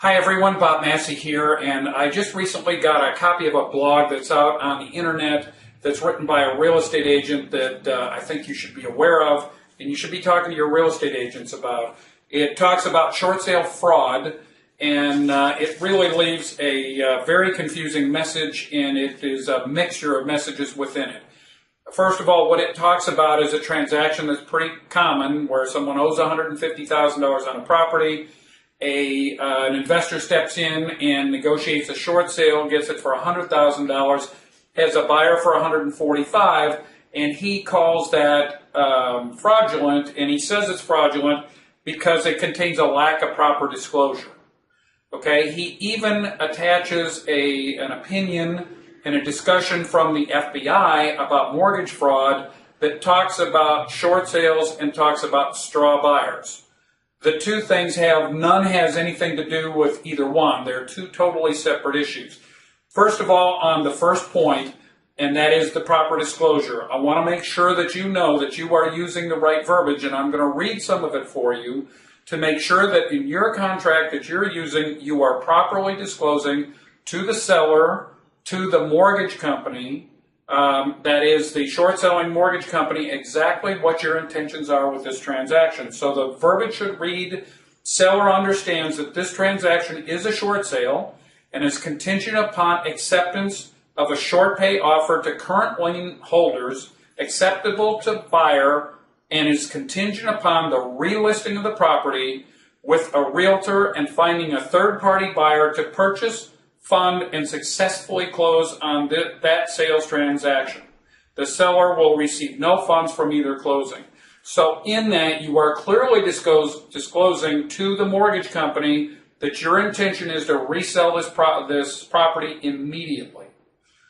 Hi everyone, Bob Massey here, and I just recently got a copy of a blog that's out on the internet that's written by a real estate agent that I think you should be aware of, and you should be talking to your real estate agents about. It talks about short sale fraud, and it really leaves a very confusing message, and it is a mixture of messages within it. First of all, what it talks about is a transaction that's pretty common where someone owes $150,000 on a property. An investor steps in and negotiates a short sale, gets it for $100,000, has a buyer for $145,000, and he calls that fraudulent, and he says it's fraudulent because it contains a lack of proper disclosure. Okay, he even attaches an opinion and a discussion from the FBI about mortgage fraud that talks about short sales and talks about straw buyers. The two things none has anything to do with either one. They're two totally separate issues. First of all, on the first point, and that is the proper disclosure, I want to make sure that you know that you are using the right verbiage, and I'm going to read some of it for you to make sure that in your contract that you're using, you are properly disclosing to the seller, to the mortgage company, that is the short-selling mortgage company, exactly what your intentions are with this transaction. So the verbiage should read, seller understands that this transaction is a short sale and is contingent upon acceptance of a short pay offer to current lien holders acceptable to buyer and is contingent upon the relisting of the property with a realtor and finding a third-party buyer to purchase, fund, and successfully close on that sales transaction. The seller will receive no funds from either closing. So in that, you are clearly disclosing to the mortgage company that your intention is to resell this property immediately.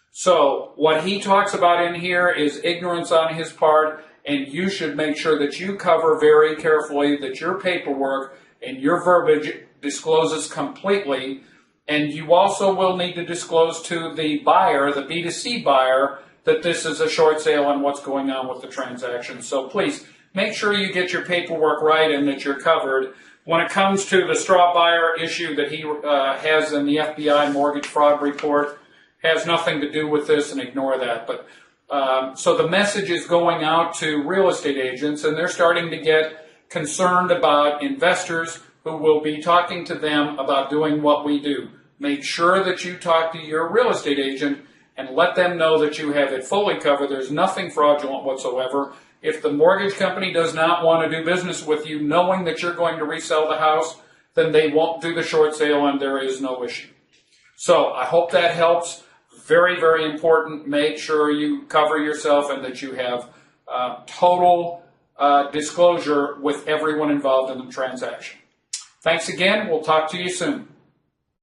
So what he talks about in here is ignorance on his part, and you should make sure that you cover very carefully that your paperwork and your verbiage discloses completely. And you also will need to disclose to the buyer, the B2C buyer, that this is a short sale and what's going on with the transaction. So please, make sure you get your paperwork right and that you're covered. When it comes to the straw buyer issue that he has in the FBI mortgage fraud report, has nothing to do with this, and ignore that. But so the message is going out to real estate agents, and they're starting to get concerned about investors who will be talking to them about doing what we do. Make sure that you talk to your real estate agent and let them know that you have it fully covered. There's nothing fraudulent whatsoever. If the mortgage company does not want to do business with you, knowing that you're going to resell the house, then they won't do the short sale and there is no issue. So I hope that helps. Very, very important. Make sure you cover yourself and that you have total disclosure with everyone involved in the transaction. Thanks again. We'll talk to you soon.